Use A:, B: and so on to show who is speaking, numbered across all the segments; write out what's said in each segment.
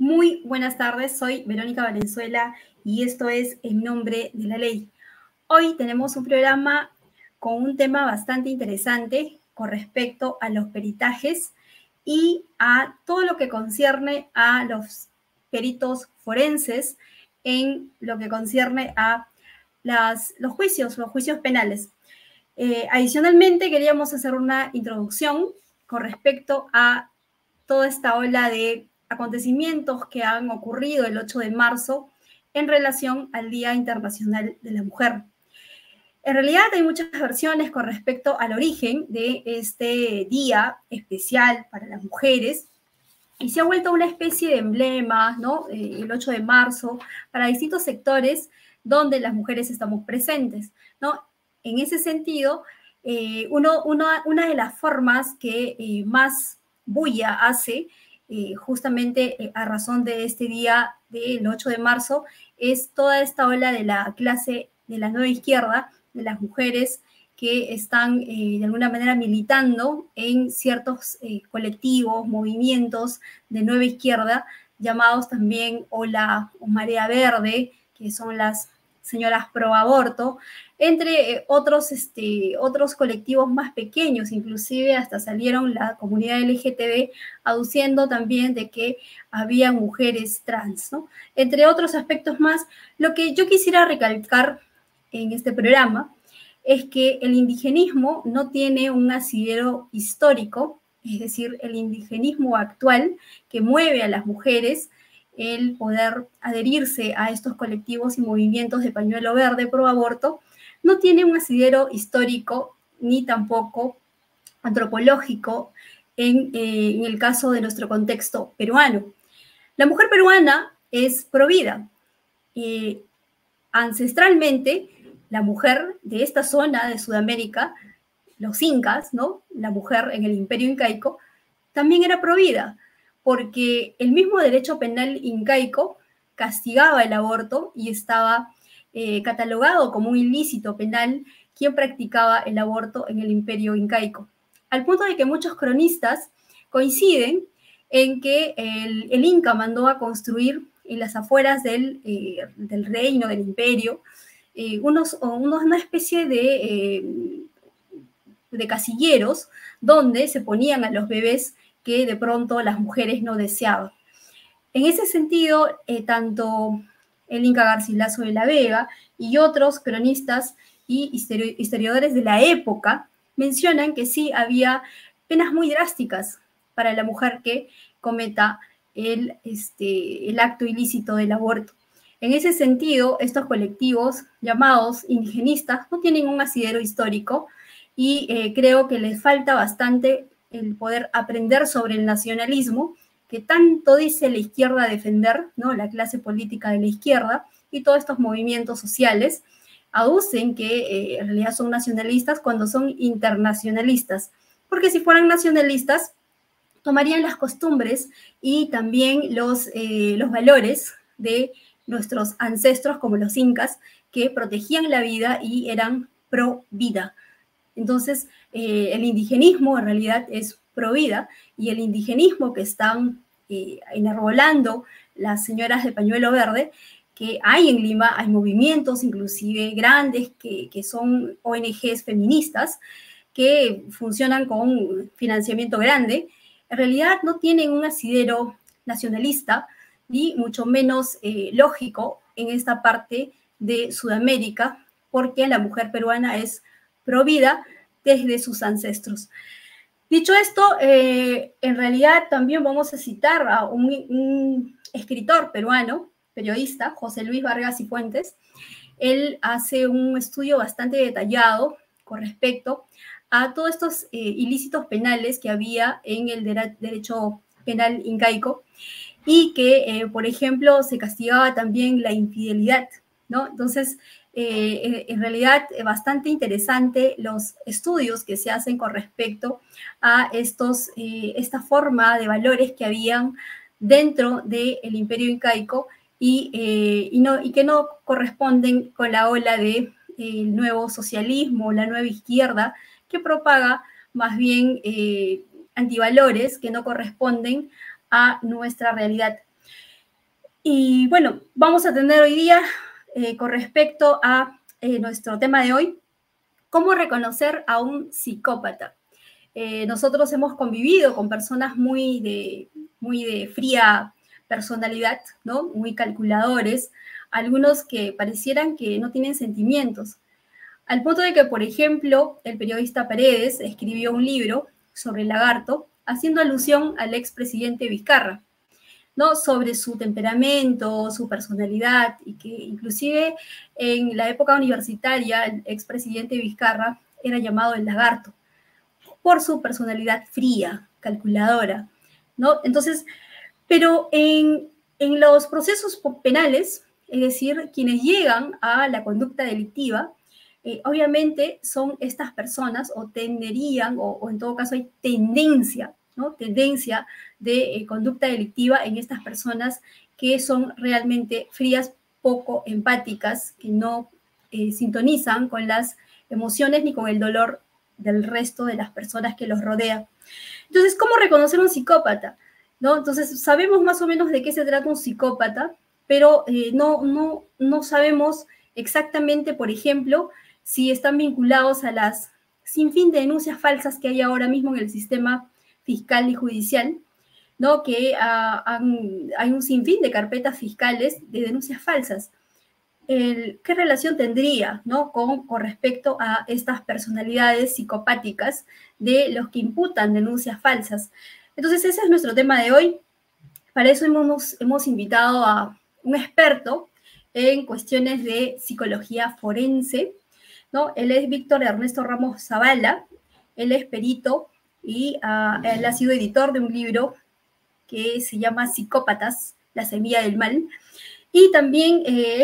A: Muy buenas tardes, soy Verónica Valenzuela y esto es En Nombre de la Ley. Hoy tenemos un programa con un tema bastante interesante con respecto a los peritajes y a todo lo que concierne a los peritos forenses en lo que concierne a los juicios penales. Adicionalmente, queríamos hacer una introducción con respecto a toda esta ola de acontecimientos que han ocurrido el 8 de marzo en relación al Día Internacional de la Mujer. En realidad hay muchas versiones con respecto al origen de este día especial para las mujeres y se ha vuelto una especie de emblema, ¿no? El 8 de marzo para distintos sectores donde las mujeres estamos presentes, ¿no? En ese sentido, una de las formas que más bulla hace justamente a razón de este día del 8 de marzo es toda esta ola de la clase de la nueva izquierda, de las mujeres que están de alguna manera militando en ciertos colectivos, movimientos de nueva izquierda, llamados también Ola o Marea Verde, que son las señoras pro aborto, entre otros colectivos más pequeños, inclusive hasta salieron la comunidad LGTB aduciendo también de que había mujeres trans, ¿no? Entre otros aspectos más. Lo que yo quisiera recalcar en este programa es que el indigenismo no tiene un asidero histórico, es decir, el indigenismo actual que mueve a las mujeres el poder adherirse a estos colectivos y movimientos de pañuelo verde pro aborto, no tiene un asidero histórico ni tampoco antropológico en el caso de nuestro contexto peruano. La mujer peruana es provida. Ancestralmente, la mujer de esta zona de Sudamérica, los incas, ¿no? La mujer en el imperio incaico, también era provida, porque el mismo derecho penal incaico castigaba el aborto y estaba catalogado como un ilícito penal quien practicaba el aborto en el imperio incaico. Al punto de que muchos cronistas coinciden en que el Inca mandó a construir en las afueras del reino, del imperio, una especie de casilleros donde se ponían a los bebés que de pronto las mujeres no deseaban. En ese sentido, tanto el Inca Garcilaso de la Vega y otros cronistas y historiadores de la época mencionan que sí había penas muy drásticas para la mujer que cometa el acto ilícito del aborto. En ese sentido, estos colectivos llamados indigenistas no tienen un asidero histórico y creo que les falta bastante el poder aprender sobre el nacionalismo que tanto dice la izquierda defender, ¿no? La clase política de la izquierda y todos estos movimientos sociales aducen que en realidad son nacionalistas cuando son internacionalistas, porque si fueran nacionalistas tomarían las costumbres y también los valores de nuestros ancestros como los incas que protegían la vida y eran pro vida. Entonces, el indigenismo en realidad es pro vida y el indigenismo que están enarbolando las señoras de pañuelo verde, que hay en Lima, hay movimientos inclusive grandes que son ONGs feministas que funcionan con financiamiento grande, en realidad no tienen un asidero nacionalista ni mucho menos lógico en esta parte de Sudamérica, porque la mujer peruana es pro vida desde sus ancestros. Dicho esto, en realidad también vamos a citar a un escritor peruano, periodista, José Luis Vargas y Fuentes. Él hace un estudio bastante detallado con respecto a todos estos ilícitos penales que había en el derecho penal incaico y que, por ejemplo, se castigaba también la infidelidad, ¿no? Entonces, en realidad, bastante interesante los estudios que se hacen con respecto a esta forma de valores que habían dentro del imperio incaico y que no corresponden con la ola del nuevo socialismo, la nueva izquierda, que propaga más bien antivalores que no corresponden a nuestra realidad. Y bueno, vamos a tener hoy día, con respecto a nuestro tema de hoy, cómo reconocer a un psicópata. Nosotros hemos convivido con personas muy de fría personalidad, ¿no? Muy calculadores, algunos que parecieran que no tienen sentimientos. Al punto de que, por ejemplo, el periodista Paredes escribió un libro sobre el lagarto, haciendo alusión al expresidente Vizcarra, ¿no? Sobre su temperamento, su personalidad, y que inclusive en la época universitaria el expresidente Vizcarra era llamado el lagarto por su personalidad fría, calculadora, ¿no? Entonces, pero en los procesos penales, es decir, quienes llegan a la conducta delictiva, obviamente son estas personas o tenderían, o en todo caso hay tendencia, ¿no? Tendencia de conducta delictiva en estas personas que son realmente frías, poco empáticas, que no sintonizan con las emociones ni con el dolor del resto de las personas que los rodea. Entonces, ¿cómo reconocer un psicópata? ¿No? Entonces, sabemos más o menos de qué se trata un psicópata, pero no sabemos exactamente, por ejemplo, si están vinculados a las sinfín de denuncias falsas que hay ahora mismo en el sistema fiscal y judicial, ¿no? Que hay un sinfín de carpetas fiscales de denuncias falsas. ¿Qué relación tendría, ¿no? con respecto a estas personalidades psicopáticas de los que imputan denuncias falsas? Entonces, ese es nuestro tema de hoy. Para eso hemos invitado a un experto en cuestiones de psicología forense, ¿no? Él es Víctor Ernesto Ramos Zavala, él es perito y él ha sido editor de un libro que se llama Psicópatas, la semilla del mal. Y también,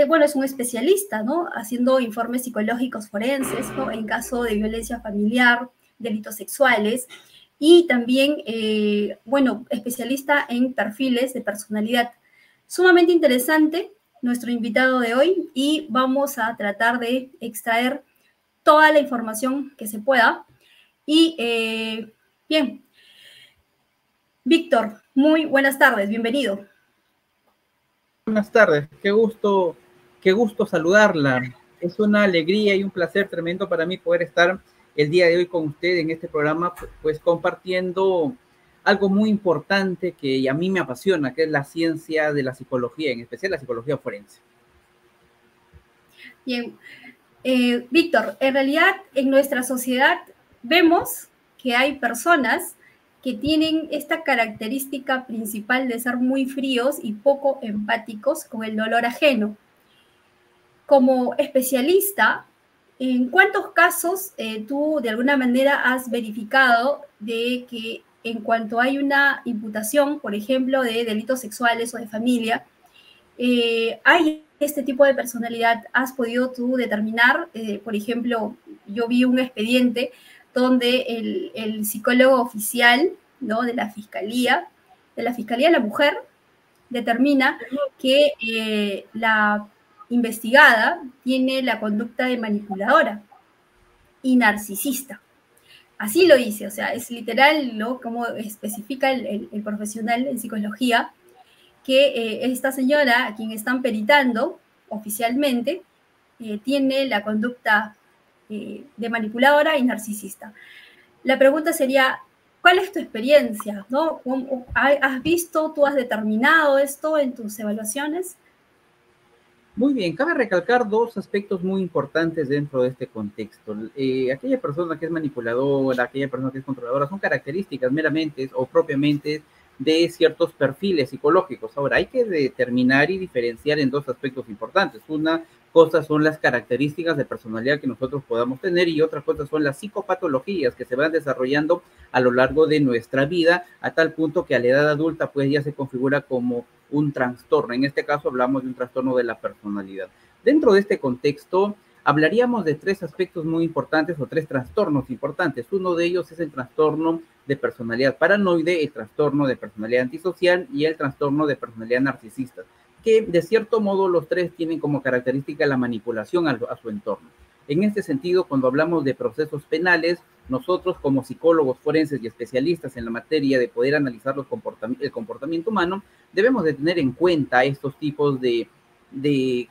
A: bueno, es un especialista, ¿no? Haciendo informes psicológicos forenses, ¿no? En caso de violencia familiar, delitos sexuales, y también, bueno, especialista en perfiles de personalidad. Sumamente interesante nuestro invitado de hoy, y vamos a tratar de extraer toda la información que se pueda. Y, bien, Víctor, muy buenas tardes, bienvenido.
B: Buenas tardes, qué gusto saludarla. Es una alegría y un placer tremendo para mí poder estar el día de hoy con usted en este programa, pues compartiendo algo muy importante que a mí me apasiona, que es la ciencia de la psicología, en especial la psicología forense.
A: Bien, Víctor, en realidad en nuestra sociedad vemos que hay personas que tienen esta característica principal de ser muy fríos y poco empáticos con el dolor ajeno. Como especialista, ¿en cuántos casos tú de alguna manera has verificado de que en cuanto hay una imputación, por ejemplo, de delitos sexuales o de familia, hay este tipo de personalidad? ¿Has podido tú determinar, por ejemplo, yo vi un expediente donde el psicólogo oficial, ¿no? de la Fiscalía de la Mujer, determina que la investigada tiene la conducta de manipuladora y narcisista? Así lo dice, o sea, es literal, ¿no? Como especifica el profesional en psicología, que esta señora, a quien están peritando oficialmente, tiene la conducta de manipuladora y narcisista. La pregunta sería, ¿cuál es tu experiencia? ¿No? ¿Has visto, tú has determinado esto en tus evaluaciones?
B: Muy bien, cabe recalcar dos aspectos muy importantes dentro de este contexto. Aquella persona que es manipuladora, aquella persona que es controladora, son características meramente o propiamente de ciertos perfiles psicológicos. Ahora, hay que determinar y diferenciar en dos aspectos importantes. Una cosa son las características de personalidad que nosotros podamos tener, y otra cosa son las psicopatologías que se van desarrollando a lo largo de nuestra vida, a tal punto que a la edad adulta pues ya se configura como un trastorno. En este caso hablamos de un trastorno de la personalidad. Dentro de este contexto hablaríamos de tres aspectos muy importantes, o tres trastornos importantes. Uno de ellos es el trastorno de personalidad paranoide, el trastorno de personalidad antisocial y el trastorno de personalidad narcisista, que de cierto modo los tres tienen como característica la manipulación a su entorno. En este sentido, cuando hablamos de procesos penales, nosotros como psicólogos forenses y especialistas en la materia de poder analizar el comportamiento humano, debemos de tener en cuenta estos tipos de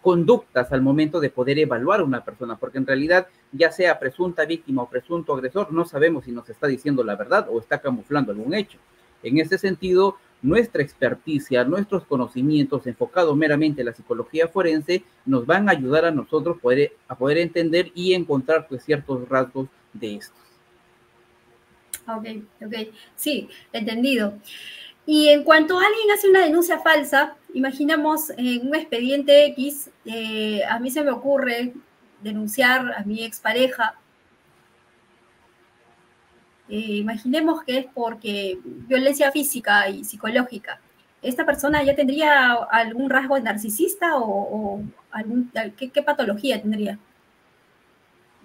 B: conductas al momento de poder evaluar a una persona, porque en realidad, ya sea presunta víctima o presunto agresor, no sabemos si nos está diciendo la verdad o está camuflando algún hecho. En este sentido, nuestra experticia, nuestros conocimientos enfocados meramente en la psicología forense nos van a ayudar a nosotros a poder entender y encontrar pues, ciertos rasgos de estos.
A: Ok, sí, entendido. Y en cuanto alguien hace una denuncia falsa, imaginamos en un expediente X, a mí se me ocurre denunciar a mi expareja. Imaginemos que es porque violencia física y psicológica. ¿Esta persona ya tendría algún rasgo narcisista o ¿qué patología tendría?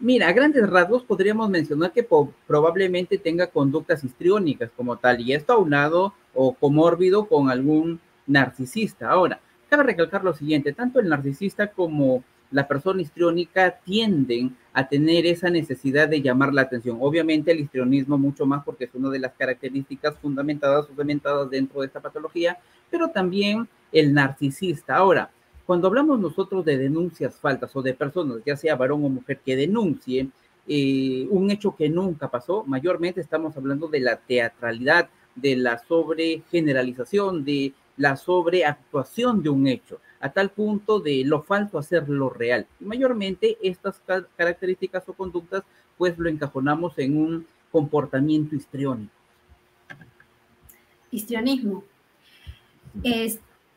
B: Mira, a grandes rasgos podríamos mencionar que probablemente tenga conductas histriónicas como tal, y esto aunado o comórbido con algún narcisista. Ahora, cabe recalcar lo siguiente, tanto el narcisista como la persona histriónica tienden a tener esa necesidad de llamar la atención. Obviamente el histrionismo mucho más porque es una de las características fundamentadas o cementadas dentro de esta patología, pero también el narcisista. Ahora, cuando hablamos nosotros de denuncias falsas o de personas, ya sea varón o mujer, que denuncien un hecho que nunca pasó, mayormente estamos hablando de la teatralidad, de la sobregeneralización, de la sobreactuación de un hecho, a tal punto de lo falso hacer lo real. Y mayormente estas características o conductas, pues lo encajonamos en un comportamiento histriónico.
A: Histrionismo.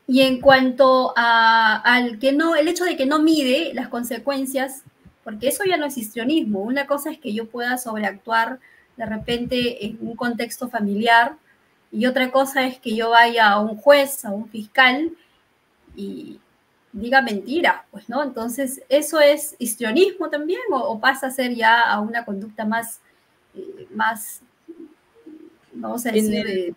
A: Y en cuanto al que no, el hecho de que no mide las consecuencias, porque eso ya no es histrionismo. Una cosa es que yo pueda sobreactuar de repente en un contexto familiar, y otra cosa es que yo vaya a un juez, a un fiscal, y diga mentira, pues, ¿no? Entonces, ¿eso es histrionismo también o pasa a ser ya a una conducta más, vamos a decir,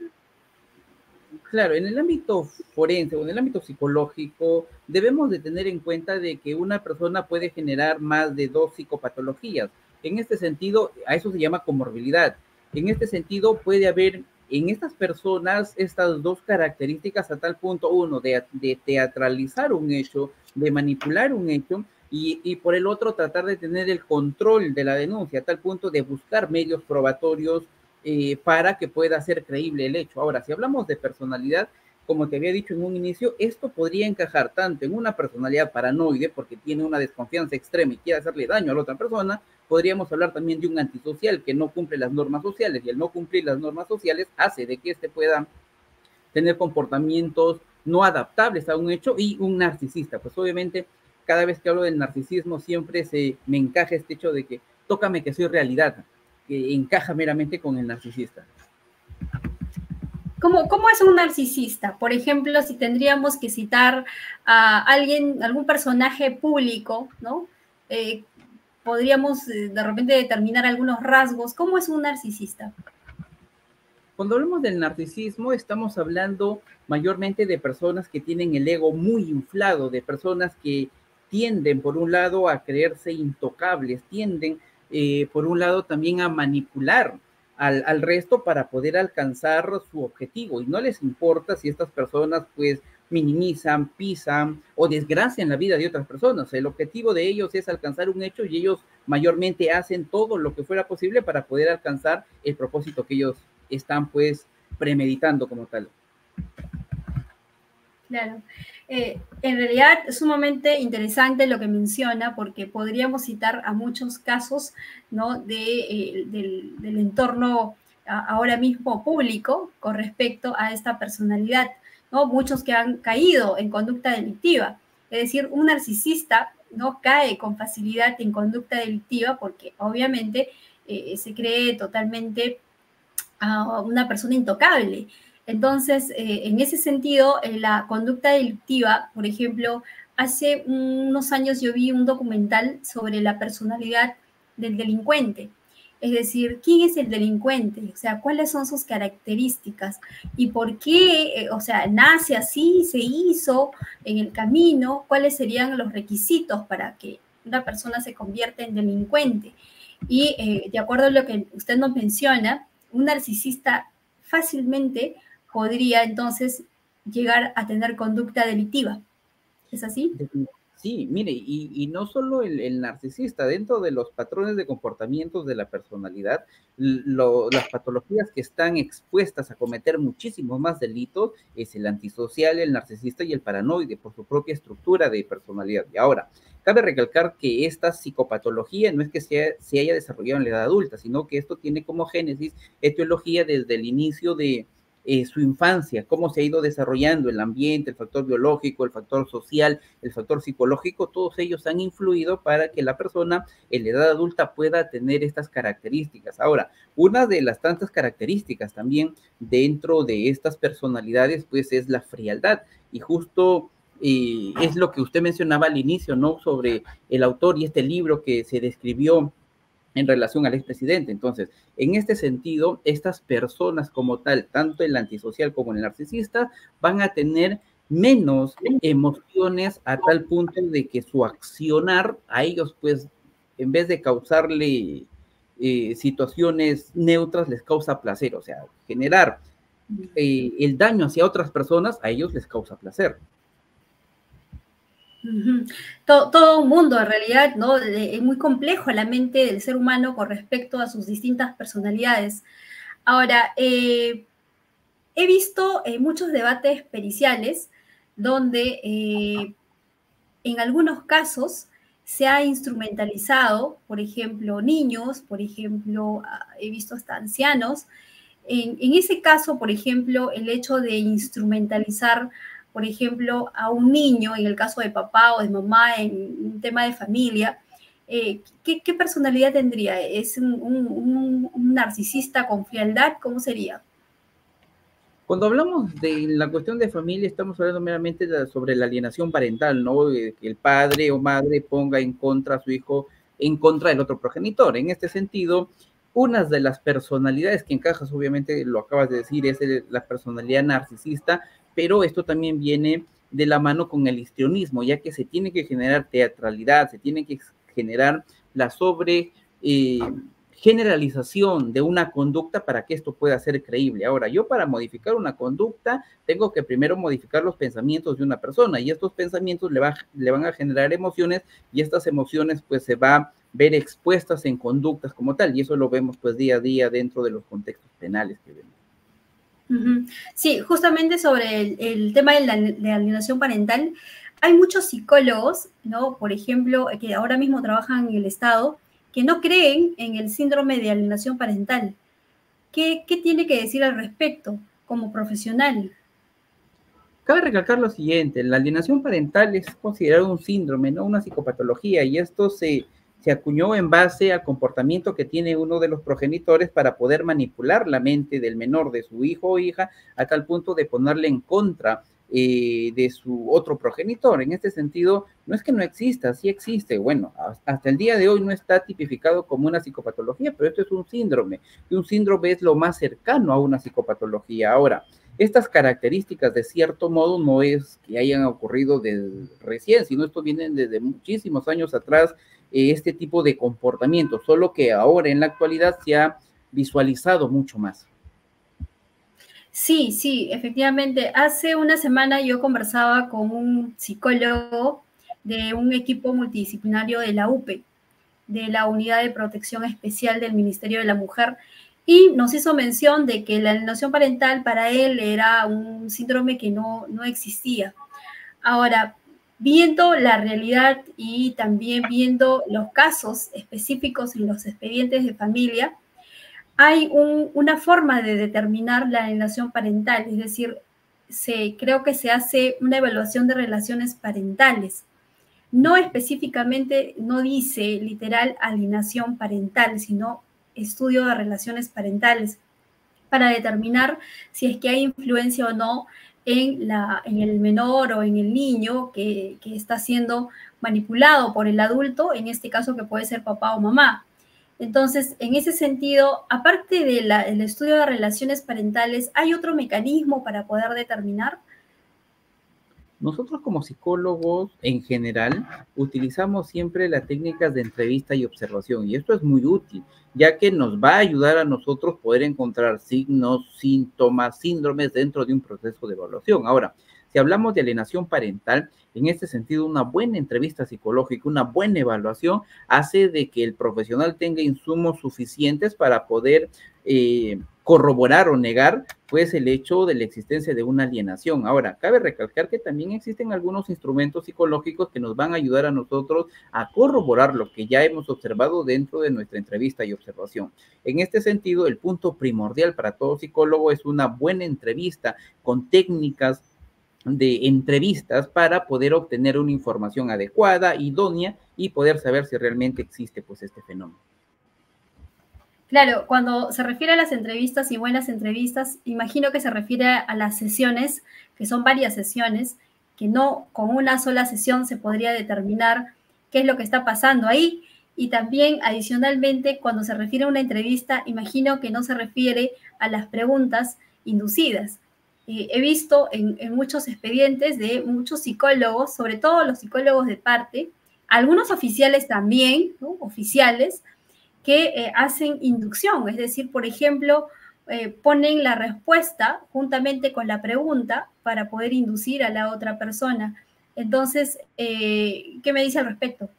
B: Claro, en el ámbito forense o en el ámbito psicológico, debemos de tener en cuenta de que una persona puede generar más de 2 psicopatologías. En este sentido, a eso se llama comorbilidad. En este sentido, puede haber en estas personas estas 2 características a tal punto, uno, de teatralizar un hecho, de manipular un hecho, y por el otro, tratar de tener el control de la denuncia, a tal punto de buscar medios probatorios para que pueda ser creíble el hecho. Ahora, si hablamos de personalidad, como te había dicho en un inicio, esto podría encajar tanto en una personalidad paranoide, porque tiene una desconfianza extrema y quiere hacerle daño a la otra persona. Podríamos hablar también de un antisocial que no cumple las normas sociales, y el no cumplir las normas sociales hace de que éste pueda tener comportamientos no adaptables a un hecho, y un narcisista. Pues obviamente, cada vez que hablo del narcisismo, siempre me encaja este hecho de que tócame que soy realidad, que encaja meramente con el narcisista.
A: ¿Cómo es un narcisista? Por ejemplo, si tendríamos que citar a alguien, algún personaje público, ¿no? Podríamos de repente determinar algunos rasgos. ¿Cómo es un narcisista?
B: Cuando hablamos del narcisismo, estamos hablando mayormente de personas que tienen el ego muy inflado, de personas que tienden, por un lado, a creerse intocables, tienden, por un lado, también a manipular al resto para poder alcanzar su objetivo, y no les importa si estas personas pues minimizan, pisan o desgracian la vida de otras personas. El objetivo de ellos es alcanzar un hecho, y ellos mayormente hacen todo lo que fuera posible para poder alcanzar el propósito que ellos están pues premeditando como tal.
A: Claro. En realidad es sumamente interesante lo que menciona, porque podríamos citar a muchos casos, ¿no? del entorno ahora mismo público con respecto a esta personalidad, ¿no? Muchos que han caído en conducta delictiva. Es decir, un narcisista no cae con facilidad en conducta delictiva porque obviamente se cree totalmente a una persona intocable. Entonces, en ese sentido, la conducta delictiva, por ejemplo, hace unos años yo vi un documental sobre la personalidad del delincuente. Es decir, ¿quién es el delincuente? O sea, ¿cuáles son sus características? ¿Y por qué, o sea, nace así, se hizo en el camino? ¿Cuáles serían los requisitos para que una persona se convierte en delincuente. Y de acuerdo a lo que usted nos menciona, un narcisista fácilmente podría entonces llegar a tener conducta delictiva. ¿Es así?
B: Sí, mire, y no solo el narcisista, dentro de los patrones de comportamientos de la personalidad, las patologías que están expuestas a cometer muchísimos más delitos es el antisocial, el narcisista y el paranoide por su propia estructura de personalidad. Y ahora, cabe recalcar que esta psicopatología no es que se haya desarrollado en la edad adulta, sino que esto tiene como génesis etiología desde el inicio de su infancia, cómo se ha ido desarrollando el ambiente, el factor biológico, el factor social, el factor psicológico, todos ellos han influido para que la persona en la edad adulta pueda tener estas características. Ahora, una de las tantas características también dentro de estas personalidades, pues es la frialdad. Y justo es lo que usted mencionaba al inicio, ¿no? Sobre el autor y este libro que se describió en relación al expresidente. Entonces, en este sentido, estas personas como tal, tanto el antisocial como el narcisista, van a tener menos emociones a tal punto de que su accionar a ellos, pues, en vez de causarle situaciones neutras, les causa placer. O sea, generar el daño hacia otras personas, a ellos les causa placer.
A: Todo un mundo, en realidad, ¿no? Es muy complejo la mente del ser humano con respecto a sus distintas personalidades. Ahora, he visto muchos debates periciales donde en algunos casos se ha instrumentalizado, por ejemplo, niños, por ejemplo, he visto hasta ancianos. En ese caso, por ejemplo, el hecho de instrumentalizar, por ejemplo, a un niño, en el caso de papá o de mamá, en un tema de familia, ¿qué personalidad tendría? ¿Es un narcisista con frialdad? ¿Cómo sería?
B: Cuando hablamos de la cuestión de familia, estamos hablando meramente sobre la alienación parental, ¿no? Que el padre o madre ponga en contra a su hijo, en contra del otro progenitor. En este sentido, una de las personalidades que encajas, obviamente lo acabas de decir, es la personalidad narcisista, pero esto también viene de la mano con el histrionismo, ya que se tiene que generar teatralidad, se tiene que generar la sobre generalización de una conducta para que esto pueda ser creíble. Ahora, yo para modificar una conducta tengo que primero modificar los pensamientos de una persona y estos pensamientos le van a generar emociones y estas emociones pues se va a ver expuestas en conductas como tal y eso lo vemos pues día a día dentro de los contextos penales que vemos.
A: Sí, justamente sobre el tema de la alienación parental, hay muchos psicólogos, ¿no? Por ejemplo, que ahora mismo trabajan en el Estado, que no creen en el síndrome de alienación parental. ¿Qué tiene que decir al respecto como profesional?
B: Cabe recalcar lo siguiente, la alienación parental es considerado un síndrome, no una psicopatología, y esto se acuñó en base al comportamiento que tiene uno de los progenitores para poder manipular la mente del menor, de su hijo o hija, a tal punto de ponerle en contra de su otro progenitor. En este sentido, no es que no exista, sí existe. Bueno, hasta el día de hoy no está tipificado como una psicopatología, pero esto es un síndrome, y un síndrome es lo más cercano a una psicopatología. Ahora, estas características, de cierto modo, no es que hayan ocurrido de recién, sino esto viene desde muchísimos años atrás, este tipo de comportamiento, solo que ahora en la actualidad se ha visualizado mucho más.
A: Sí, sí, efectivamente. Hace una semana yo conversaba con un psicólogo de un equipo multidisciplinario de la UPE, de la Unidad de Protección Especial del Ministerio de la Mujer, y nos hizo mención de que la alienación parental para él era un síndrome que no existía. Ahora, viendo la realidad y también viendo los casos específicos en los expedientes de familia, hay una forma de determinar la alienación parental, es decir, creo que se hace una evaluación de relaciones parentales. No específicamente, no dice literal alienación parental, sino estudio de relaciones parentales para determinar si es que hay influencia o no en el menor o en el niño que está siendo manipulado por el adulto, en este caso que puede ser papá o mamá. Entonces, en ese sentido, aparte del estudio de relaciones parentales, ¿hay otro mecanismo para poder determinar?
B: Nosotros como psicólogos en general utilizamos siempre las técnicas de entrevista y observación y esto es muy útil, ya que nos va a ayudar a nosotros poder encontrar signos, síntomas, síndromes dentro de un proceso de evaluación. Ahora, si hablamos de alienación parental, en este sentido, una buena entrevista psicológica, una buena evaluación hace de que el profesional tenga insumos suficientes para poder corroborar o negar pues el hecho de la existencia de una alienación. Ahora, cabe recalcar que también existen algunos instrumentos psicológicos que nos van a ayudar a nosotros a corroborar lo que ya hemos observado dentro de nuestra entrevista y observación. En este sentido, el punto primordial para todo psicólogo es una buena entrevista con técnicas de entrevistas para poder obtener una información adecuada, idónea y poder saber si realmente existe pues este fenómeno.
A: Claro, cuando se refiere a las entrevistas y buenas entrevistas, imagino que se refiere a las sesiones, que son varias sesiones, que no con una sola sesión se podría determinar qué es lo que está pasando ahí. Y también, adicionalmente, cuando se refiere a una entrevista, imagino que no se refiere a las preguntas inducidas. He visto en muchos expedientes de muchos psicólogos, sobre todo los psicólogos de parte, algunos oficiales también, ¿no? Oficiales, que hacen inducción, es decir, por ejemplo, ponen la respuesta juntamente con la pregunta para poder inducir a la otra persona. Entonces, ¿qué me dice al respecto?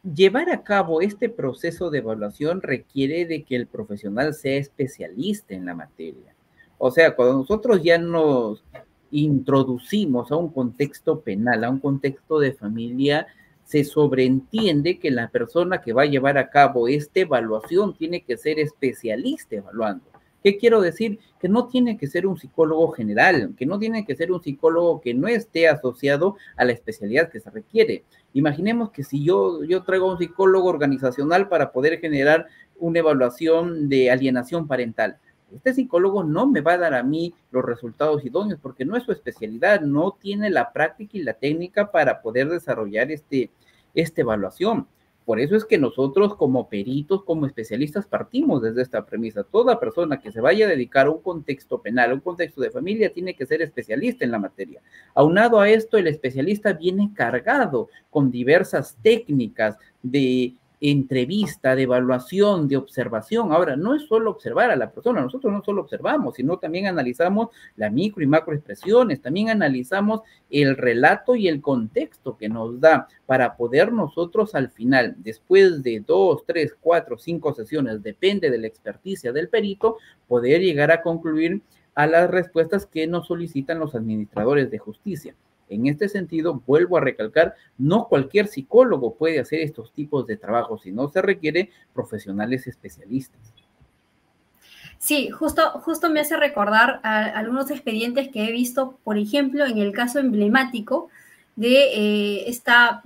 B: Llevar a cabo este proceso de evaluación requiere de que el profesional sea especialista en la materia. O sea, cuando nosotros ya nos introducimos a un contexto penal, a un contexto de familia, se sobreentiende que la persona que va a llevar a cabo esta evaluación tiene que ser especialista evaluando. ¿Qué quiero decir? Que no tiene que ser un psicólogo general, que no tiene que ser un psicólogo que no esté asociado a la especialidad que se requiere. Imaginemos que si yo traigo a un psicólogo organizacional para poder generar una evaluación de alienación parental, este psicólogo no me va a dar a mí los resultados idóneos porque no es su especialidad, no tiene la práctica y la técnica para poder desarrollar esta evaluación. Por eso es que nosotros como peritos, como especialistas, partimos desde esta premisa. Toda persona que se vaya a dedicar a un contexto penal, a un contexto de familia, tiene que ser especialista en la materia. Aunado a esto, el especialista viene cargado con diversas técnicas de entrevista, de evaluación, de observación. Ahora, no es solo observar a la persona, nosotros no solo observamos, sino también analizamos las micro y macroexpresiones, también analizamos el relato y el contexto que nos da para poder nosotros al final, después de 2, 3, 4, 5 sesiones, depende de la experticia del perito, poder llegar a concluir a las respuestas que nos solicitan los administradores de justicia. En este sentido, vuelvo a recalcar, no cualquier psicólogo puede hacer estos tipos de trabajos, sino se requiere profesionales especialistas.
A: Sí, justo me hace recordar a algunos expedientes que he visto, por ejemplo, en el caso emblemático de esta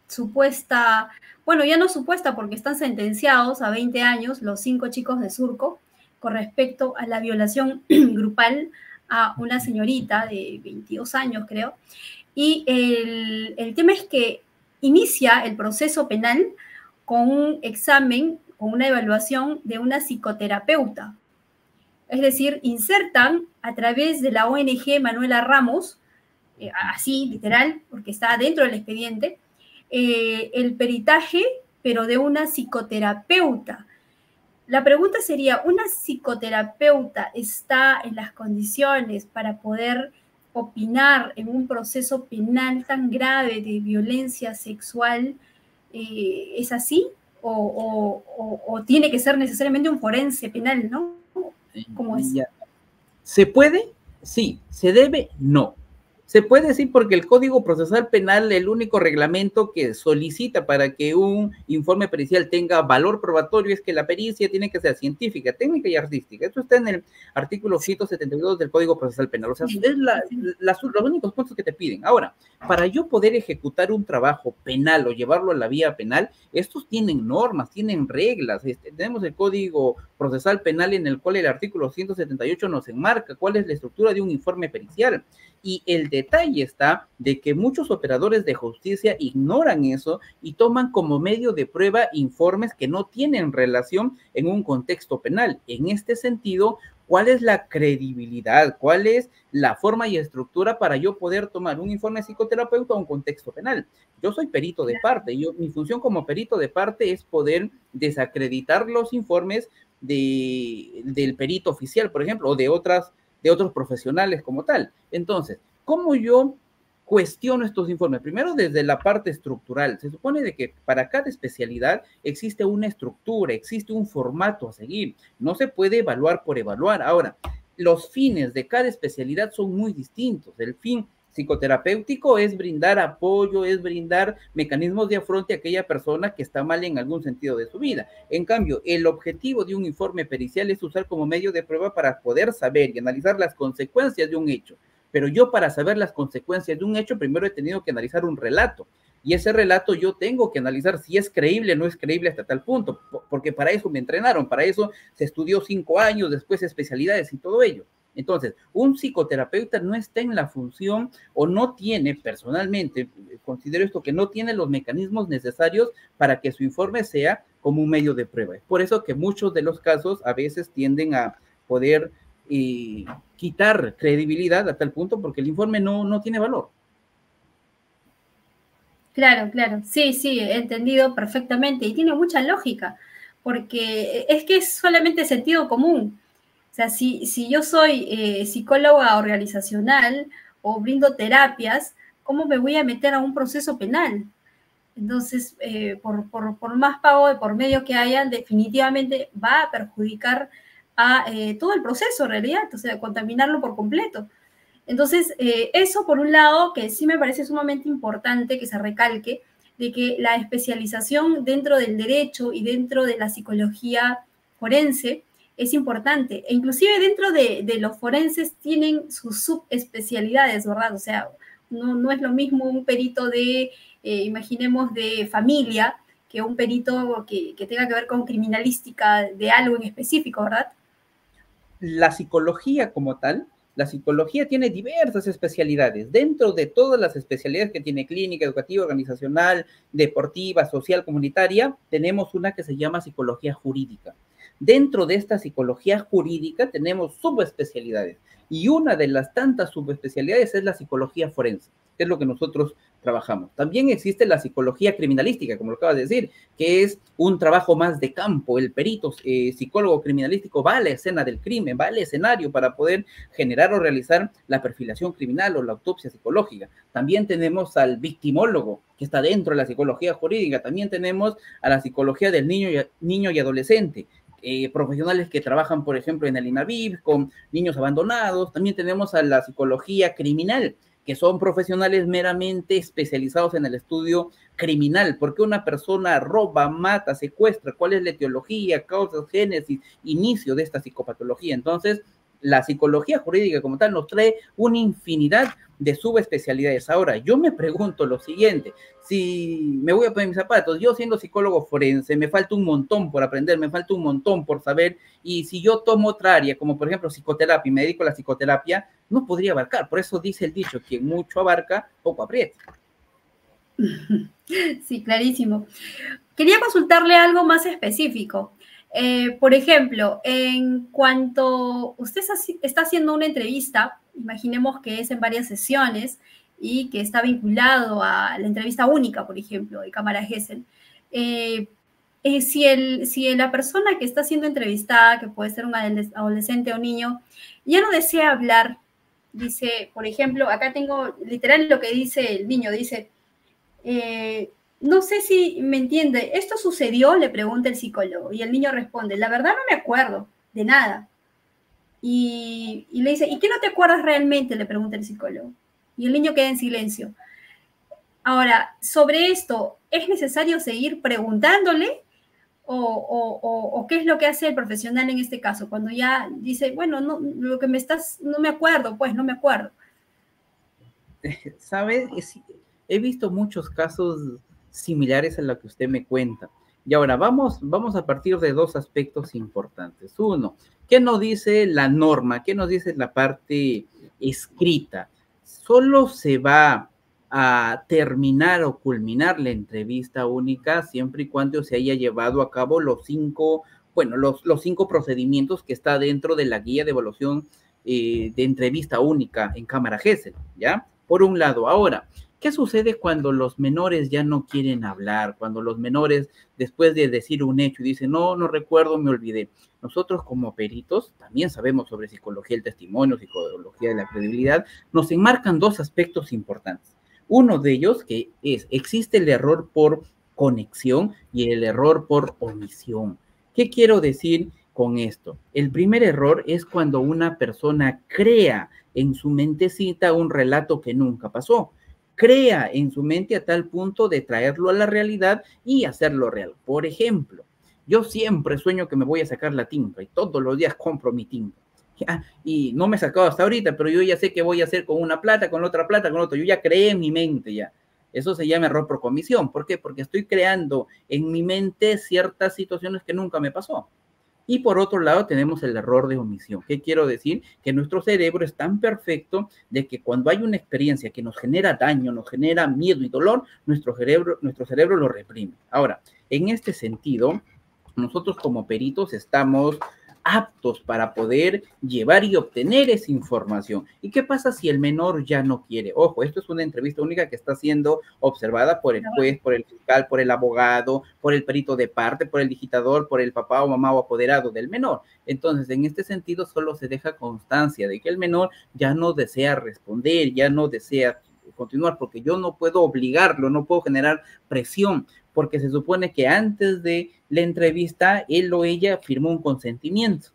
A: supuesta, bueno, ya no supuesta porque están sentenciados a 20 años los 5 chicos de Surco con respecto a la violación grupal a una señorita de 22 años, creo. Y el tema es que inicia el proceso penal con un examen, con una evaluación de una psicoterapeuta. Es decir, insertan a través de la ONG Manuela Ramos, así literal, porque está dentro del expediente, el peritaje, pero de una psicoterapeuta. La pregunta sería, ¿una psicoterapeuta está en las condiciones para poder opinar en un proceso penal tan grave de violencia sexual? ¿Es así? ¿O tiene que ser necesariamente un forense penal, no? ¿Cómo es?
B: ¿Se puede? Sí. ¿Se debe? No. Se puede decir porque el Código Procesal Penal, el único reglamento que solicita para que un informe pericial tenga valor probatorio es que la pericia tiene que ser científica, técnica y artística. Esto está en el artículo 172 del Código Procesal Penal. O sea, es los únicos puntos que te piden. Ahora, para yo poder ejecutar un trabajo penal o llevarlo a la vía penal, estos tienen normas, tienen reglas. Tenemos el Código Procesal Penal en el cual el artículo 178 nos enmarca cuál es la estructura de un informe pericial. Y el detalle está de que muchos operadores de justicia ignoran eso y toman como medio de prueba informes que no tienen relación en un contexto penal. En este sentido, ¿cuál es la credibilidad? ¿Cuál es la forma y estructura para yo poder tomar un informe psicoterapeuta a un contexto penal? Yo soy perito de parte, mi función como perito de parte es poder desacreditar los informes del perito oficial, por ejemplo, o de otros profesionales como tal. Entonces, ¿cómo yo cuestiono estos informes? Primero, desde la parte estructural. Se supone de que para cada especialidad existe una estructura, existe un formato a seguir. No se puede evaluar por evaluar. Ahora, los fines de cada especialidad son muy distintos. El fin psicoterapéutico es brindar apoyo, es brindar mecanismos de afronte a aquella persona que está mal en algún sentido de su vida. En cambio, el objetivo de un informe pericial es usar como medio de prueba para poder saber y analizar las consecuencias de un hecho. Pero yo, para saber las consecuencias de un hecho, primero he tenido que analizar un relato. Y ese relato yo tengo que analizar si es creíble o no es creíble hasta tal punto, porque para eso me entrenaron, para eso se estudió 5 años, después especialidades y todo ello. Entonces, un psicoterapeuta no está en la función, o no tiene, personalmente, considero esto, que no tiene los mecanismos necesarios para que su informe sea como un medio de prueba. Es por eso que muchos de los casos a veces tienden a poder quitar credibilidad a tal punto, porque el informe no tiene valor.
A: Claro, claro. Sí, sí, he entendido perfectamente y tiene mucha lógica, porque es que es solamente sentido común. O sea, si yo soy psicóloga organizacional o brindo terapias, ¿cómo me voy a meter a un proceso penal? Entonces, por más pago de por medio que hayan, definitivamente va a perjudicar a todo el proceso en realidad, o sea, contaminarlo por completo. Entonces, eso por un lado, que sí me parece sumamente importante que se recalque, de que la especialización dentro del derecho y dentro de la psicología forense es importante. E inclusive dentro de los forenses tienen sus subespecialidades, ¿verdad? O sea, no es lo mismo un perito imaginemos, de familia, que un perito que tenga que ver con criminalística de algo en específico, ¿verdad?
B: La psicología como tal, la psicología tiene diversas especialidades. Dentro de todas las especialidades que tiene: clínica, educativa, organizacional, deportiva, social, comunitaria, tenemos una que se llama psicología jurídica. Dentro de esta psicología jurídica tenemos subespecialidades, y una de las tantas subespecialidades es la psicología forense, que es lo que nosotros trabajamos. También existe la psicología criminalística, como lo acabas de decir, que es un trabajo más de campo. El perito psicólogo criminalístico va a la escena del crimen, va al escenario para poder generar o realizar la perfilación criminal o la autopsia psicológica. También tenemos al victimólogo, que está dentro de la psicología jurídica. También tenemos a la psicología del niño y adolescente, profesionales que trabajan, por ejemplo, en el INAVIF con niños abandonados. También tenemos a la psicología criminal, que son profesionales meramente especializados en el estudio criminal. ¿Por qué una persona roba, mata, secuestra? ¿Cuál es la etiología, causas, génesis, inicio de esta psicopatología? Entonces, la psicología jurídica como tal nos trae una infinidad de subespecialidades. Ahora, yo me pregunto lo siguiente: si me voy a poner mis zapatos, yo siendo psicólogo forense, me falta un montón por aprender, me falta un montón por saber, y si yo tomo otra área, como por ejemplo psicoterapia, y me dedico a la psicoterapia, no podría abarcar. Por eso dice el dicho: quien mucho abarca, poco aprieta.
A: Sí, clarísimo. Quería consultarle algo más específico. Por ejemplo, en cuanto usted está haciendo una entrevista, imaginemos que es en varias sesiones y que está vinculado a la entrevista única, por ejemplo, de Cámara Gesell. Si la persona que está siendo entrevistada, que puede ser un adolescente o niño, ya no desea hablar, dice, por ejemplo, acá tengo literal lo que dice el niño, dice, no sé si me entiende, ¿esto sucedió?, le pregunta el psicólogo, y el niño responde, la verdad no me acuerdo de nada. Y le dice, ¿y qué no te acuerdas realmente?, le pregunta el psicólogo. Y el niño queda en silencio. Ahora, sobre esto, ¿es necesario seguir preguntándole? ¿O qué es lo que hace el profesional en este caso? Cuando ya dice, bueno, no, lo que no me acuerdo, pues no me acuerdo.
B: ¿Sabes? He visto muchos casos similares a lo que usted me cuenta. Y ahora vamos a partir de dos aspectos importantes. Uno, ¿qué nos dice la norma? ¿Qué nos dice la parte escrita? Solo se va a terminar o culminar la entrevista única siempre y cuando se haya llevado a cabo los 5 bueno, los 5 procedimientos que está dentro de la guía de evaluación de entrevista única en Cámara Gesell, ¿ya? Por un lado, ahora, ¿qué sucede cuando los menores ya no quieren hablar? Cuando los menores, después de decir un hecho y dicen, no, no recuerdo, me olvidé. Nosotros como peritos también sabemos sobre psicología del testimonio, psicología de la credibilidad, nos enmarcan 2 aspectos importantes. Uno de ellos que existe el error por conexión y el error por omisión. ¿Qué quiero decir con esto? El primer error es cuando una persona crea en su mentecita un relato que nunca pasó. Crea en su mente a tal punto de traerlo a la realidad y hacerlo real. Por ejemplo, yo siempre sueño que me voy a sacar la tinta y todos los días compro mi tinta. Y no me he sacado hasta ahorita, pero yo ya sé qué voy a hacer con una plata, con otra plata, con otra. Yo ya creé en mi mente ya. Eso se llama error por comisión. ¿Por qué? Porque estoy creando en mi mente ciertas situaciones que nunca me pasó. Y por otro lado tenemos el error de omisión. ¿Qué quiero decir? Que nuestro cerebro es tan perfecto de que cuando hay una experiencia que nos genera daño, nos genera miedo y dolor, nuestro cerebro lo reprime. Ahora, en este sentido, nosotros como peritos estamos aptos para poder llevar y obtener esa información. ¿Y qué pasa si el menor ya no quiere? Ojo, esto es una entrevista única que está siendo observada por el juez, por el fiscal, por el abogado, por el perito de parte, por el digitador, por el papá o mamá o apoderado del menor. Entonces, en este sentido, solo se deja constancia de que el menor ya no desea responder, ya no desea continuar, porque yo no puedo obligarlo, no puedo generar presión, porque se supone que antes de la entrevista, él o ella firmó un consentimiento.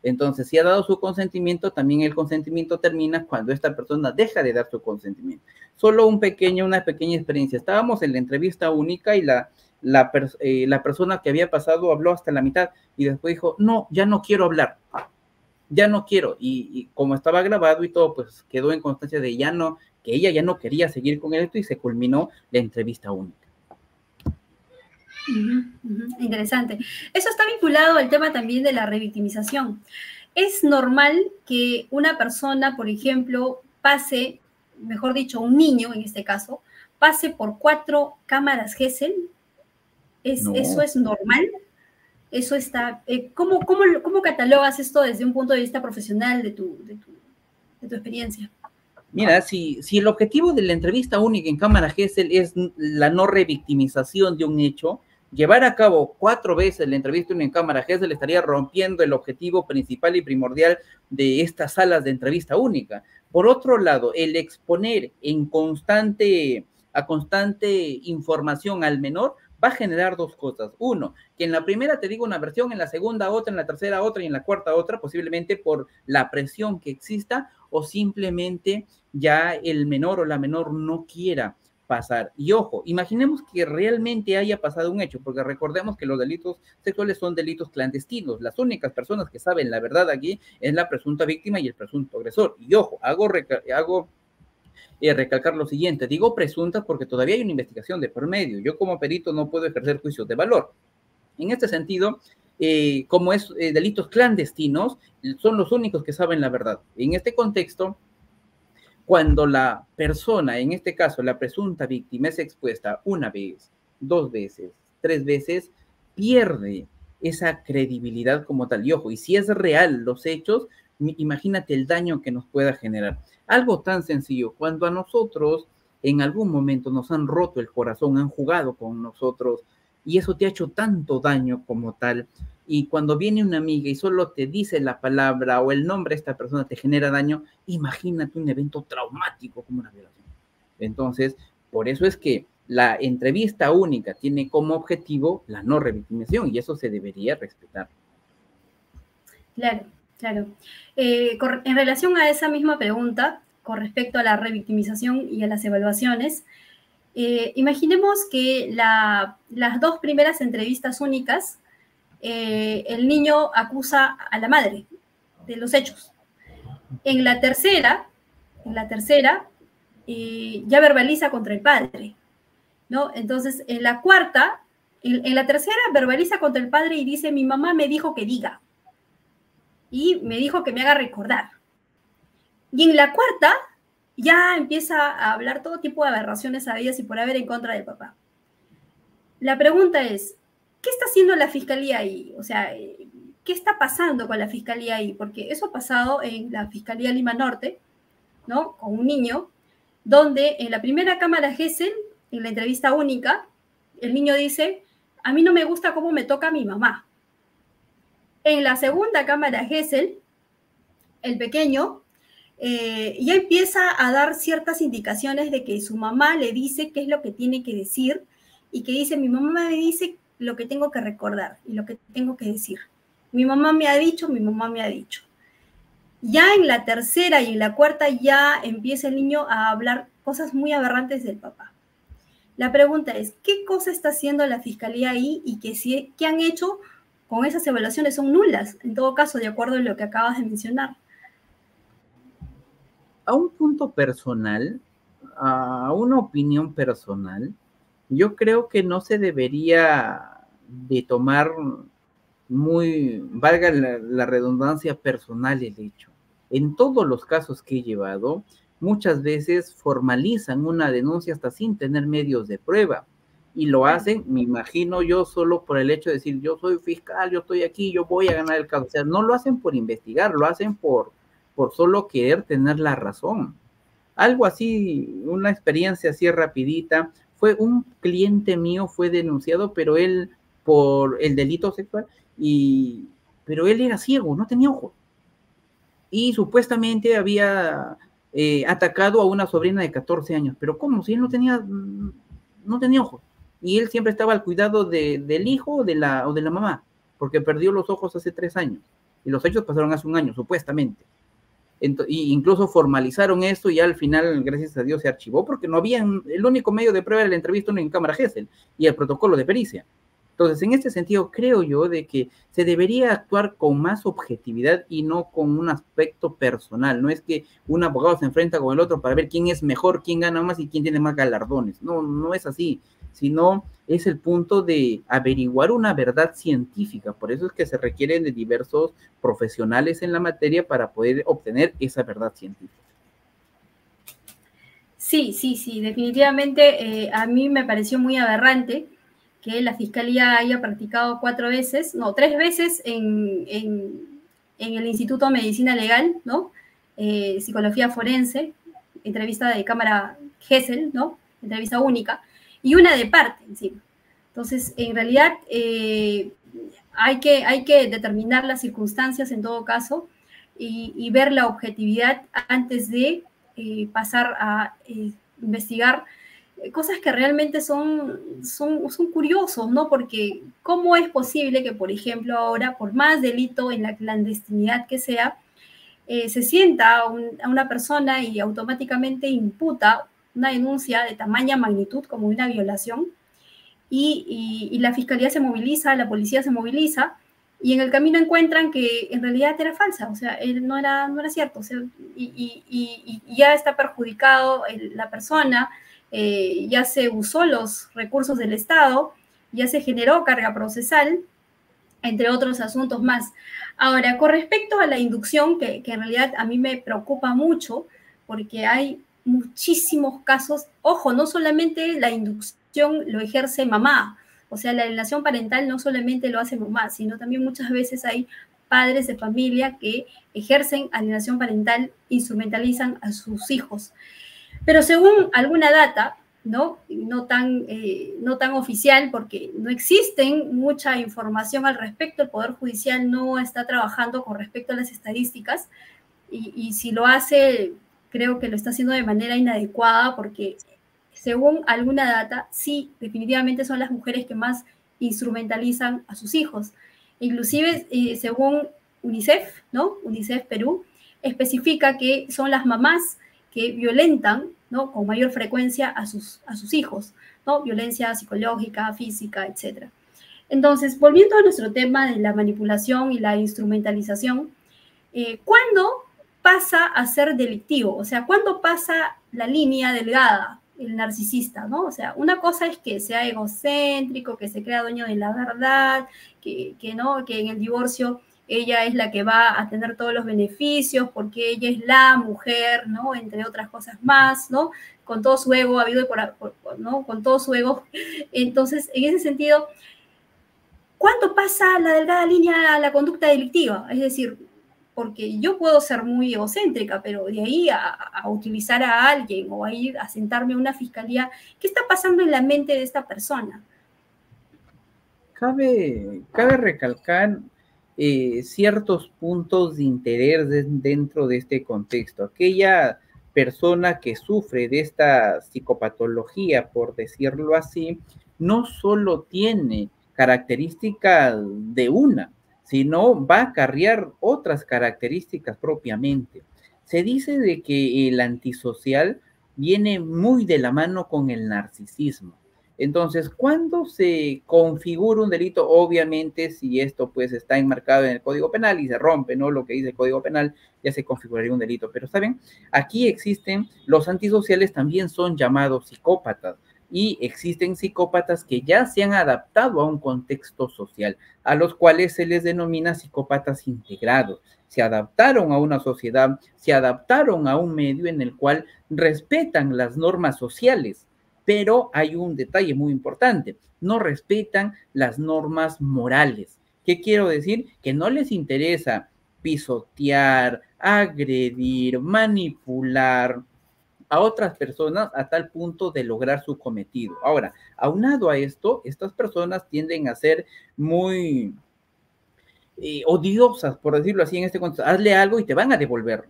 B: Entonces, si ha dado su consentimiento, también el consentimiento termina cuando esta persona deja de dar su consentimiento. Solo una pequeña experiencia. Estábamos en la entrevista única y la persona que había pasado habló hasta la mitad y después dijo, no, ya no quiero hablar, ya no quiero. Y como estaba grabado y todo, pues quedó en constancia de ya no, que ella ya no quería seguir con esto y se culminó la entrevista única.
A: Interesante. Eso está vinculado al tema también de la revictimización. Es normal que una persona, por ejemplo, pase, mejor dicho, un niño en este caso, pase por 4 cámaras Gesell.
B: No.
A: ¿Eso es normal? Eso está, ¿cómo catalogas esto desde un punto de vista profesional de tu experiencia?
B: Mira, si el objetivo de la entrevista única en Cámara Gesell es la no revictimización de un hecho, llevar a cabo 4 veces la entrevista única en Cámara Gesell estaría rompiendo el objetivo principal y primordial de estas salas de entrevista única. Por otro lado, el exponer a constante información al menor va a generar 2 cosas. Uno, que en la primera te digo una versión, en la segunda otra, en la tercera otra y en la cuarta otra, posiblemente por la presión que exista o simplemente ya el menor o la menor no quiera pasar. Y ojo, imaginemos que realmente haya pasado un hecho, porque recordemos que los delitos sexuales son delitos clandestinos. Las únicas personas que saben la verdad aquí es la presunta víctima y el presunto agresor. Y ojo, hago recalcar lo siguiente, digo presuntas porque todavía hay una investigación de por medio. Yo como perito no puedo ejercer juicios de valor. En este sentido, como es delitos clandestinos, son los únicos que saben la verdad. En este contexto, cuando la persona, en este caso la presunta víctima, es expuesta 1 vez, 2 veces, 3 veces, pierde esa credibilidad como tal. Y ojo, y si es real los hechos, imagínate el daño que nos pueda generar. Algo tan sencillo, cuando a nosotros en algún momento nos han roto el corazón, han jugado con nosotros y eso te ha hecho tanto daño como tal, y cuando viene una amiga y solo te dice la palabra o el nombre de esta persona te genera daño, imagínate un evento traumático como una violación. Entonces, por eso es que la entrevista única tiene como objetivo la no revictimización y eso se debería respetar.
A: Claro, claro. En relación a esa misma pregunta, con respecto a la revictimización y a las evaluaciones, imaginemos que las 2 primeras entrevistas únicas, el niño acusa a la madre de los hechos. En la tercera, ya verbaliza contra el padre, ¿no? Entonces, en la cuarta, en la tercera verbaliza contra el padre y dice, mi mamá me dijo que diga, y me dijo que me haga recordar. Y en la cuarta, ya empieza a hablar todo tipo de aberraciones habidas y por haber en contra del papá. La pregunta es, ¿qué está haciendo la fiscalía ahí? O sea, ¿qué está pasando con la fiscalía ahí? Porque eso ha pasado en la Fiscalía Lima Norte, ¿no? Con un niño, donde en la primera cámara Gesell, en la entrevista única, el niño dice, a mí no me gusta cómo me toca mi mamá. En la segunda cámara Gesell, el pequeño ya empieza a dar ciertas indicaciones de que su mamá le dice qué es lo que tiene que decir y que dice, mi mamá me dice lo que tengo que recordar y lo que tengo que decir. Mi mamá me ha dicho, mi mamá me ha dicho. Ya en la tercera y en la cuarta ya empieza el niño a hablar cosas muy aberrantes del papá. La pregunta es, ¿qué cosa está haciendo la fiscalía ahí y qué han hecho con esas evaluaciones? Son nulas, en todo caso, de acuerdo a lo que acabas de mencionar.
B: A un punto personal, a una opinión personal, yo creo que no se debería de tomar muy, valga la redundancia personal el hecho. En todos los casos que he llevado, muchas veces formalizan una denuncia hasta sin tener medios de prueba. Y lo hacen, me imagino yo, solo por el hecho de decir, yo soy fiscal, yo estoy aquí, yo voy a ganar el caso. O sea, no lo hacen por investigar, lo hacen por solo querer tener la razón. Algo así, una experiencia así rapidita, fue un cliente mío, fue denunciado, pero él por el delito sexual, pero él era ciego, no tenía ojos. Y supuestamente había atacado a una sobrina de 14 años, pero ¿cómo? Si él no tenía ojos. Y él siempre estaba al cuidado del hijo o de la mamá, porque perdió los ojos hace 3 años. Y los hechos pasaron hace un año, supuestamente. Y incluso formalizaron esto y al final, gracias a Dios, se archivó porque no había, el único medio de prueba era la entrevista en cámara Gesell y el protocolo de pericia. Entonces, en este sentido, creo yo de que se debería actuar con más objetividad y no con un aspecto personal. No es que un abogado se enfrenta con el otro para ver quién es mejor, quién gana más y quién tiene más galardones. No, no es así, sino es el punto de averiguar una verdad científica. Por eso es que se requieren de diversos profesionales en la materia para poder obtener esa verdad científica.
A: Sí, definitivamente a mí me pareció muy aberrante que la fiscalía haya practicado 3 veces en el Instituto de Medicina Legal, ¿no? Psicología forense, entrevista de cámara Gesell, ¿no? Entrevista única, y una de parte encima. Entonces, en realidad, hay que determinar las circunstancias en todo caso y ver la objetividad antes de pasar a investigar cosas que realmente son curiosos, ¿no? Porque ¿cómo es posible que, por ejemplo, ahora, por más delito en la clandestinidad que sea, se sienta a una persona y automáticamente imputa una denuncia de tamaña magnitud como una violación y la fiscalía se moviliza, la policía se moviliza y en el camino encuentran que en realidad era falsa, o sea, no era cierto, o sea, y ya está perjudicado la persona, ya se usó los recursos del Estado, ya se generó carga procesal, entre otros asuntos más. Ahora, con respecto a la inducción, que en realidad a mí me preocupa mucho, porque hay muchísimos casos, ojo, no solamente la inducción lo ejerce mamá, o sea, la alienación parental no solamente lo hace mamá, sino también muchas veces hay padres de familia que ejercen alienación parental, instrumentalizan a sus hijos. Pero según alguna data, no tan oficial, porque no existen mucha información al respecto, el Poder Judicial no está trabajando con respecto a las estadísticas, y si lo hace, creo que lo está haciendo de manera inadecuada, porque según alguna data, sí, definitivamente son las mujeres que más instrumentalizan a sus hijos. Inclusive, según UNICEF, ¿no? UNICEF Perú, especifica que son las mamás que violentan, ¿no? Con mayor frecuencia a sus hijos, ¿no? Violencia psicológica, física, etc. Entonces, volviendo a nuestro tema de la manipulación y la instrumentalización, ¿cuándo pasa a ser delictivo? O sea, ¿cuándo pasa la línea delgada el narcisista, ¿no? O sea, una cosa es que sea egocéntrico, que se crea dueño de la verdad, que en el divorcio ella es la que va a tener todos los beneficios porque ella es la mujer, ¿no? Entre otras cosas más, ¿no? Con todo su ego, ¿no? Con todo su ego. Entonces, en ese sentido, ¿cuánto pasa la delgada línea a la conducta delictiva? Es decir, porque yo puedo ser muy egocéntrica, pero de ahí a utilizar a alguien o a ir a sentarme a una fiscalía, ¿qué está pasando en la mente de esta persona?
B: Cabe recalcar ciertos puntos de interés dentro de este contexto. Aquella persona que sufre de esta psicopatología, por decirlo así, no solo tiene características de una, sino va a acarrear otras características propiamente. Se dice de que el antisocial viene muy de la mano con el narcisismo. Entonces, ¿cuándo se configura un delito? Obviamente, si esto pues está enmarcado en el Código Penal y se rompe, ¿no? Lo que dice el Código Penal, ya se configuraría un delito. Pero, ¿saben? Aquí existen, los antisociales también son llamados psicópatas y existen psicópatas que ya se han adaptado a un contexto social, a los cuales se les denomina psicópatas integrados. Se adaptaron a una sociedad, se adaptaron a un medio en el cual respetan las normas sociales, pero hay un detalle muy importante, no respetan las normas morales. ¿Qué quiero decir? Que no les interesa pisotear, agredir, manipular a otras personas a tal punto de lograr su cometido. Ahora, aunado a esto, estas personas tienden a ser muy odiosas, por decirlo así, en este contexto. Hazle algo y te van a devolver.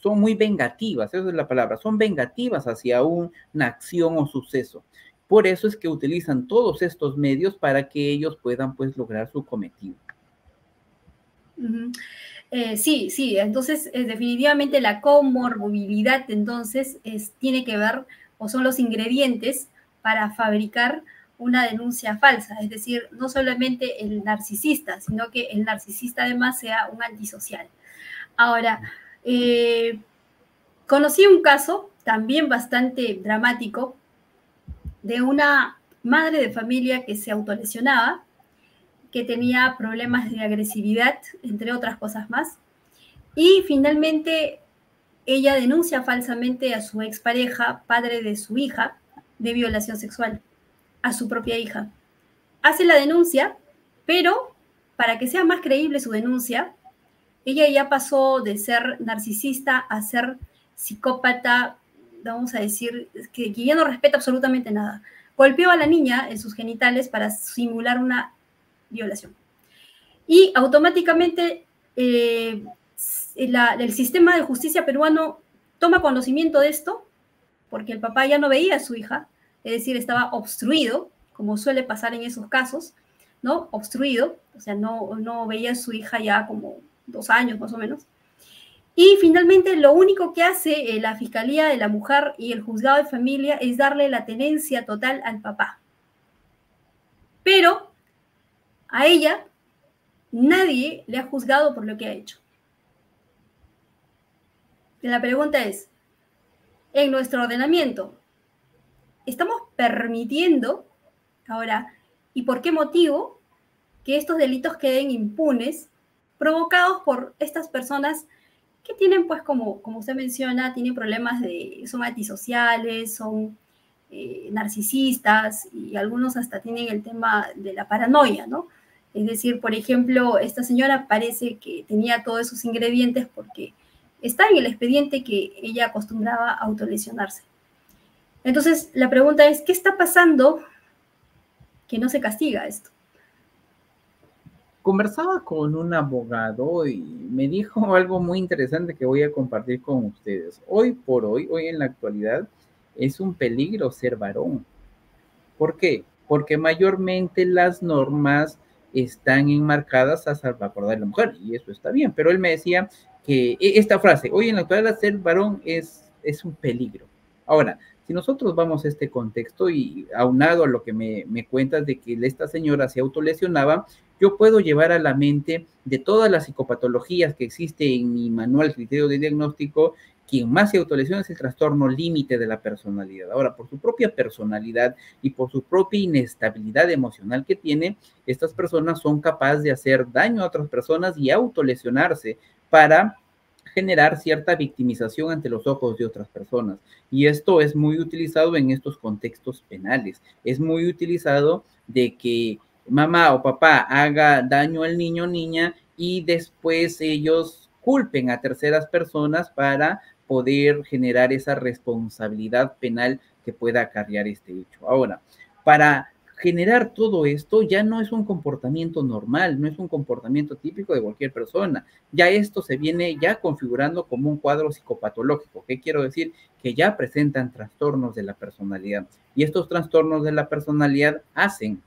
B: Son muy vengativas, esa es la palabra, son vengativas hacia una acción o suceso. Por eso es que utilizan todos estos medios para que ellos puedan pues lograr su cometido.
A: Sí, sí, entonces definitivamente la comorbilidad entonces tiene que ver o son los ingredientes para fabricar una denuncia falsa, es decir, no solamente el narcisista, sino que el narcisista además sea un antisocial. Ahora, conocí un caso también bastante dramático de una madre de familia que se autolesionaba, que tenía problemas de agresividad, entre otras cosas más, y finalmente ella denuncia falsamente a su expareja, padre de su hija, de violación sexual, a su propia hija. Hace la denuncia, pero para que sea más creíble su denuncia, ella ya pasó de ser narcisista a ser psicópata, vamos a decir, que ya no respeta absolutamente nada. Golpeó a la niña en sus genitales para simular una violación. Y automáticamente el sistema de justicia peruano toma conocimiento de esto, porque el papá ya no veía a su hija, es decir, estaba obstruido, como suele pasar en esos casos, ¿no? Obstruido, o sea, no veía a su hija ya como 2 años más o menos. Y finalmente lo único que hace la Fiscalía de la Mujer y el Juzgado de Familia es darle la tenencia total al papá. Pero a ella nadie le ha juzgado por lo que ha hecho. La pregunta es, en nuestro ordenamiento, ¿estamos permitiendo ahora, y por qué motivo, que estos delitos queden impunes, provocados por estas personas que tienen, pues, como usted menciona, tienen problemas son antisociales, son narcisistas, y algunos hasta tienen el tema de la paranoia, ¿no? Es decir, por ejemplo, esta señora parece que tenía todos esos ingredientes porque está en el expediente que ella acostumbraba a autolesionarse. Entonces, la pregunta es, ¿qué está pasando que no se castiga esto?
B: Conversaba con un abogado y me dijo algo muy interesante que voy a compartir con ustedes. Hoy por hoy, hoy en la actualidad, es un peligro ser varón. ¿Por qué? Porque mayormente las normas están enmarcadas a salvaguardar a la mujer, y eso está bien, pero él me decía que esta frase, hoy en la actualidad ser varón es un peligro. Ahora, si nosotros vamos a este contexto y aunado a lo que me cuentas de que esta señora se autolesionaba, yo puedo llevar a la mente de todas las psicopatologías que existe en mi manual criterio de diagnóstico, quien más se autolesiona es el trastorno límite de la personalidad. Ahora, por su propia personalidad y por su propia inestabilidad emocional que tiene, estas personas son capaces de hacer daño a otras personas y autolesionarse para generar cierta victimización ante los ojos de otras personas. Y esto es muy utilizado en estos contextos penales. Es muy utilizado de que mamá o papá haga daño al niño o niña y después ellos culpen a terceras personas para poder generar esa responsabilidad penal que pueda acarrear este hecho. Ahora, para generar todo esto ya no es un comportamiento normal, no es un comportamiento típico de cualquier persona. Ya esto se viene ya configurando como un cuadro psicopatológico. ¿Qué quiero decir? Que ya presentan trastornos de la personalidad. Y estos trastornos de la personalidad hacen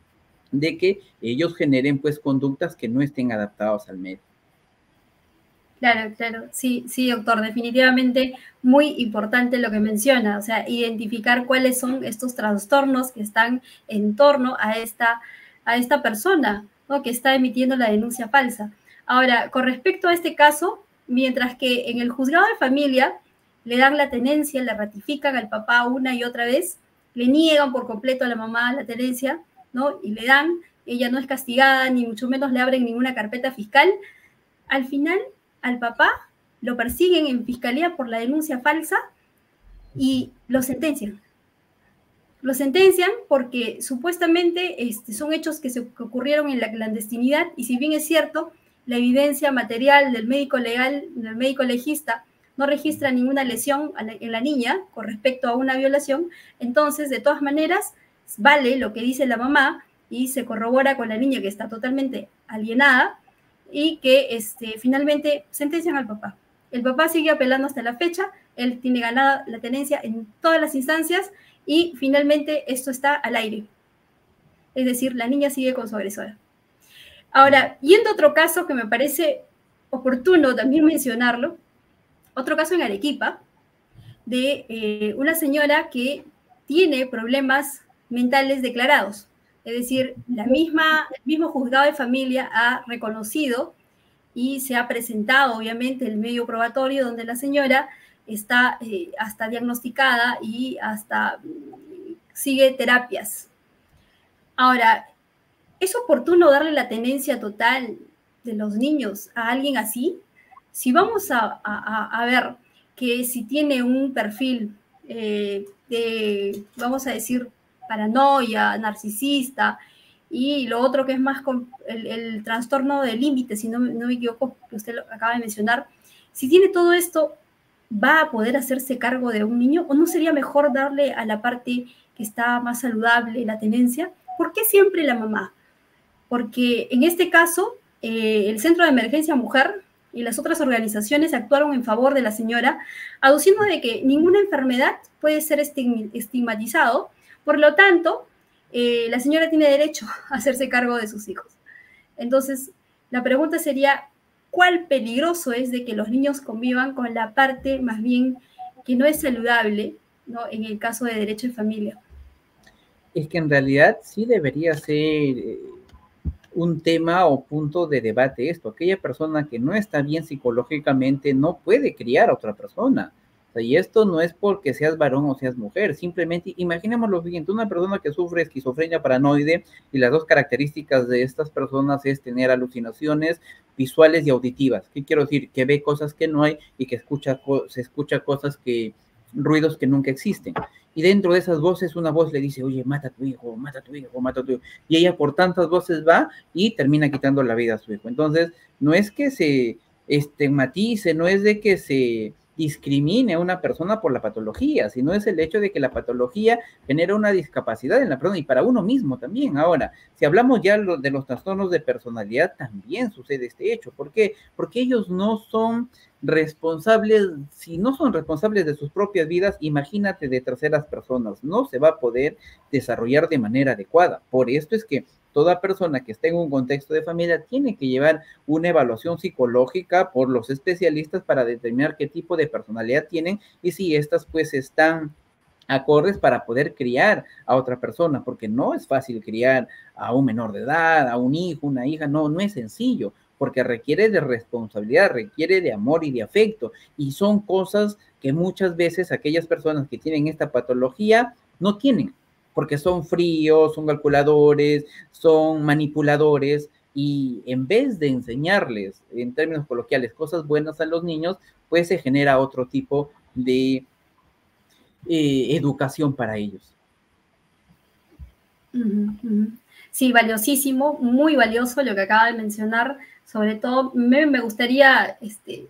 B: de que ellos generen pues conductas que no estén adaptadas al medio.
A: Claro, claro, sí, sí, doctor, definitivamente muy importante lo que menciona, o sea, identificar cuáles son estos trastornos que están en torno a esta persona, ¿no? Que está emitiendo la denuncia falsa. Ahora, con respecto a este caso, mientras que en el juzgado de familia le dan la tenencia, le ratifican al papá una y otra vez, le niegan por completo a la mamá la tenencia, ¿no? Y le dan, ella no es castigada, ni mucho menos le abren ninguna carpeta fiscal. Al final, al papá lo persiguen en fiscalía por la denuncia falsa y lo sentencian. Lo sentencian porque supuestamente son hechos que ocurrieron en la clandestinidad y si bien es cierto, la evidencia material del médico legal, del médico legista, no registra ninguna lesión en la niña con respecto a una violación, entonces de todas maneras vale lo que dice la mamá y se corrobora con la niña que está totalmente alienada y que finalmente sentencian al papá. El papá sigue apelando hasta la fecha, él tiene ganada la tenencia en todas las instancias y finalmente esto está al aire. Es decir, la niña sigue con su agresora. Ahora, yendo a otro caso que me parece oportuno también mencionarlo, otro caso en Arequipa, de una señora que tiene problemas mentales declarados. Es decir, el mismo juzgado de familia ha reconocido y se ha presentado, obviamente, el medio probatorio donde la señora está hasta diagnosticada y hasta sigue terapias. Ahora, ¿es oportuno darle la tenencia total de los niños a alguien así? Si vamos a ver que si tiene un perfil de, vamos a decir, paranoia, narcisista, y lo otro que es más el trastorno del límite, si no me equivoco, que usted lo acaba de mencionar, si tiene todo esto, ¿va a poder hacerse cargo de un niño? ¿O no sería mejor darle a la parte que está más saludable la tenencia? ¿Por qué siempre la mamá? Porque en este caso, el Centro de Emergencia Mujer y las otras organizaciones actuaron en favor de la señora, aduciendo de que ninguna enfermedad puede ser estigmatizado, por lo tanto, la señora tiene derecho a hacerse cargo de sus hijos. Entonces, la pregunta sería, ¿cuál peligroso es de que los niños convivan con la parte más bien que no es saludable, ¿no? En el caso de derecho de familia?
B: Es que en realidad sí debería ser un tema o punto de debate esto. Aquella persona que no está bien psicológicamente no puede criar a otra persona. O sea, y esto no es porque seas varón o seas mujer, simplemente imaginemos lo siguiente, una persona que sufre esquizofrenia paranoide y las dos características de estas personas es tener alucinaciones visuales y auditivas. ¿Qué quiero decir? Que ve cosas que no hay y que se escucha cosas que, ruidos que nunca existen. Y dentro de esas voces una voz le dice, oye, mata a tu hijo, mata a tu hijo, mata a tu hijo. Y ella por tantas voces va y termina quitando la vida a su hijo. Entonces, no es que se estigmatice, no es de que se discrimine a una persona por la patología, sino es el hecho de que la patología genera una discapacidad en la persona y para uno mismo también. Ahora, si hablamos ya de los trastornos de personalidad, también sucede este hecho. ¿Por qué? Porque ellos no son responsables, si no son responsables de sus propias vidas, imagínate de terceras personas, no se va a poder desarrollar de manera adecuada. Por esto es que toda persona que esté en un contexto de familia tiene que llevar una evaluación psicológica por los especialistas para determinar qué tipo de personalidad tienen y si estas pues están acordes para poder criar a otra persona, porque no es fácil criar a un menor de edad, a un hijo, una hija, no es sencillo, porque requiere de responsabilidad, requiere de amor y de afecto, y son cosas que muchas veces aquellas personas que tienen esta patología no tienen, porque son fríos, son calculadores, son manipuladores, y en vez de enseñarles, en términos coloquiales, cosas buenas a los niños, pues se genera otro tipo de educación para ellos.
A: Uh -huh, uh -huh. Sí, valiosísimo, muy valioso lo que acaba de mencionar. Sobre todo, me gustaría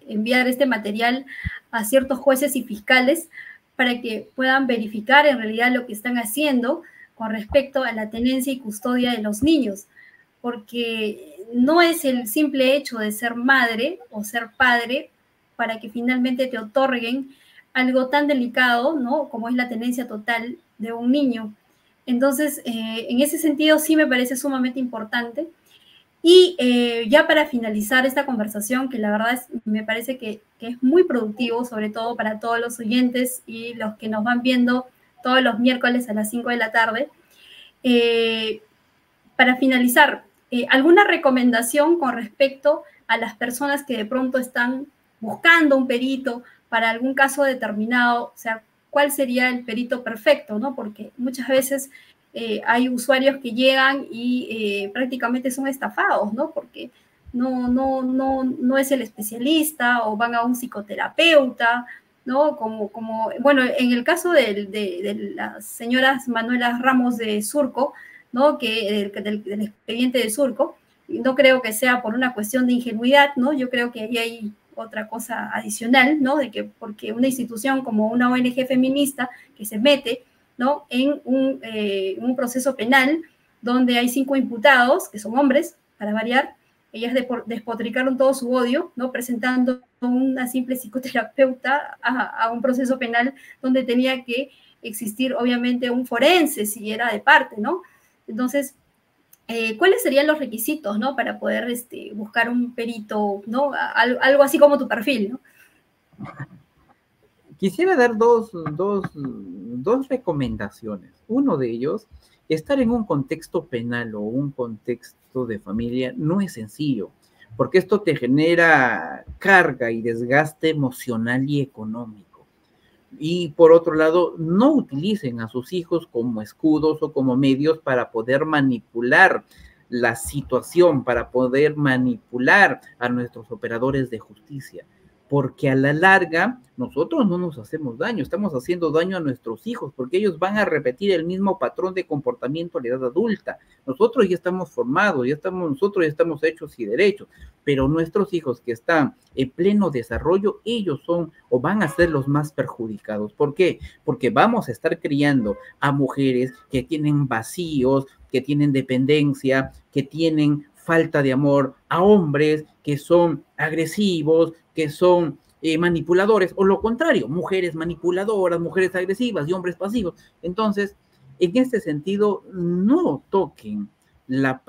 A: enviar este material a ciertos jueces y fiscales para que puedan verificar en realidad lo que están haciendo con respecto a la tenencia y custodia de los niños, porque no es el simple hecho de ser madre o ser padre para que finalmente te otorguen algo tan delicado, ¿no?, como es la tenencia total de un niño. Entonces, en ese sentido sí me parece sumamente importante. Y ya para finalizar esta conversación, que la verdad me parece que es muy productivo, sobre todo para todos los oyentes y los que nos van viendo todos los miércoles a las 5 de la tarde, para finalizar, ¿alguna recomendación con respecto a las personas que de pronto están buscando un perito para algún caso determinado? O sea, ¿cuál sería el perito perfecto, ¿no? Porque muchas veces hay usuarios que llegan y prácticamente son estafados, ¿no? Porque no es el especialista, o van a un psicoterapeuta, ¿no? Bueno, en el caso de las señoras Manuela Ramos de Surco, ¿no?, del expediente de Surco, no creo que sea por una cuestión de ingenuidad, ¿no? Yo creo que ahí hay otra cosa adicional, ¿no? De que porque una institución como una ONG feminista que se mete, ¿no?, en un proceso penal donde hay 5 imputados, que son hombres, para variar, ellas despotricaron todo su odio, ¿no?, presentando una simple psicoterapeuta a un proceso penal donde tenía que existir, obviamente, un forense, si era de parte, ¿no? Entonces, ¿cuáles serían los requisitos, ¿no?, para poder buscar un perito, ¿no? Algo así como tu perfil, ¿no?
B: Quisiera dar dos recomendaciones. Uno de ellos, estar en un contexto penal o un contexto de familia no es sencillo, porque esto te genera carga y desgaste emocional y económico. Y por otro lado, no utilicen a sus hijos como escudos o como medios para poder manipular la situación, para poder manipular a nuestros operadores de justicia, porque a la larga nosotros no nos hacemos daño, estamos haciendo daño a nuestros hijos, porque ellos van a repetir el mismo patrón de comportamiento a la edad adulta. Nosotros ya estamos formados, nosotros ya estamos hechos y derechos, pero nuestros hijos que están en pleno desarrollo, ellos son o van a ser los más perjudicados. ¿Por qué? Porque vamos a estar criando a mujeres que tienen vacíos, que tienen dependencia, que tienen falta de amor, a hombres que son agresivos, que son manipuladores, o lo contrario, mujeres manipuladoras, mujeres agresivas y hombres pasivos. Entonces, en este sentido, no toquen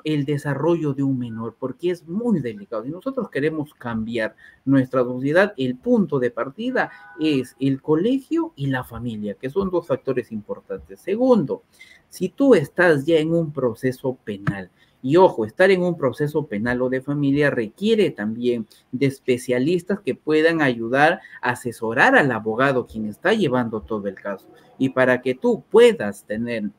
B: el desarrollo de un menor, porque es muy delicado. Si nosotros queremos cambiar nuestra sociedad, el punto de partida es el colegio y la familia, que son 2 factores importantes. Segundo, si tú estás ya en un proceso penal, y ojo, estar en un proceso penal o de familia requiere también de especialistas que puedan ayudar a asesorar al abogado quien está llevando todo el caso. Y para que tú puedas tener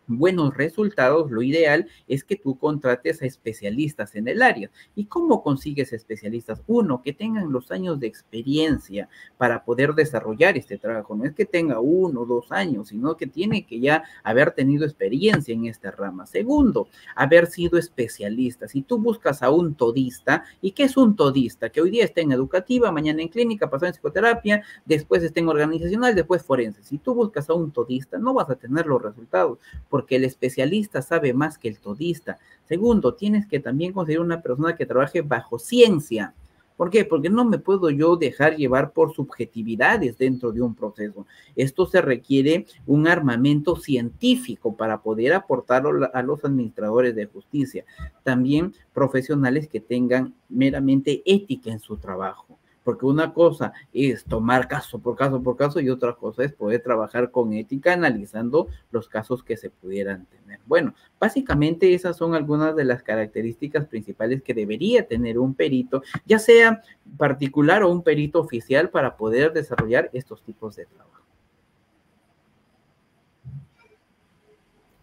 B: buenos resultados, lo ideal es que tú contrates a especialistas en el área. ¿Y cómo consigues especialistas? Uno, que tengan los años de experiencia para poder desarrollar este trabajo. No es que tenga 1 o 2 años, sino que tiene que ya haber tenido experiencia en esta rama. Segundo, haber sido especialista. Si tú buscas a un todista, ¿y qué es un todista? Que hoy día está en educativa, mañana en clínica, pasado en psicoterapia, después está en organizacional, después forense. Si tú buscas a un todista, no vas a tener los resultados, porque el especialista sabe más que el todista. Segundo, tienes que también conseguir una persona que trabaje bajo ciencia. ¿Por qué? Porque no me puedo yo dejar llevar por subjetividades dentro de un proceso. Esto se requiere un armamento científico para poder aportarlo a los administradores de justicia. También profesionales que tengan meramente ética en su trabajo. Porque una cosa es tomar caso por caso por caso y otra cosa es poder trabajar con ética analizando los casos que se pudieran tener. Bueno, básicamente esas son algunas de las características principales que debería tener un perito, ya sea particular o un perito oficial, para poder desarrollar estos tipos de trabajo.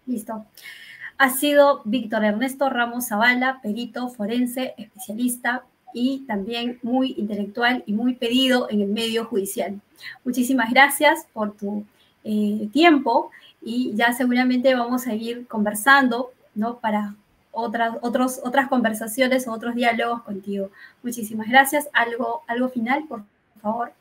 A: Listo. Ha sido Víctor Ernesto Ramos Zavala, perito forense, especialista y también muy intelectual y muy pedido en el medio judicial. Muchísimas gracias por tu tiempo, y ya seguramente vamos a ir conversando ¿no? Para otras conversaciones o otros diálogos contigo. Muchísimas gracias. ¿Algo final, por favor?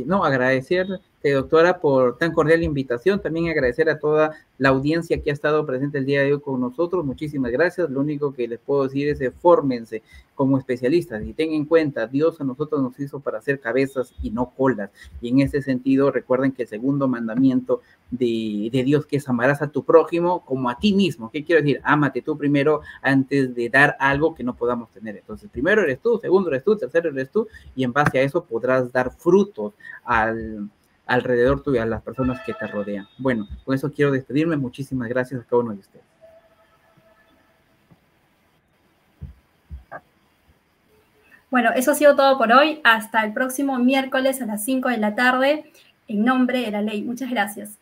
B: No, agradecerte, doctora, por tan cordial invitación. También agradecer a toda la audiencia que ha estado presente el día de hoy con nosotros. Muchísimas gracias. Lo único que les puedo decir es fórmense como especialistas y tengan en cuenta, Dios a nosotros nos hizo para hacer cabezas y no colas. Y en ese sentido, recuerden que el segundo mandamiento de Dios, que es amarás a tu prójimo como a ti mismo. ¿Qué quiero decir? Ámate tú primero antes de dar algo que no podamos tener. Entonces, primero eres tú, segundo eres tú, tercero eres tú, y en base a eso podrás dar frutos alrededor tuyo, a las personas que te rodean. Bueno, con eso quiero despedirme. Muchísimas gracias a cada uno de ustedes.
A: Bueno, eso ha sido todo por hoy. Hasta el próximo miércoles a las 5 de la tarde, en nombre de la ley. Muchas gracias.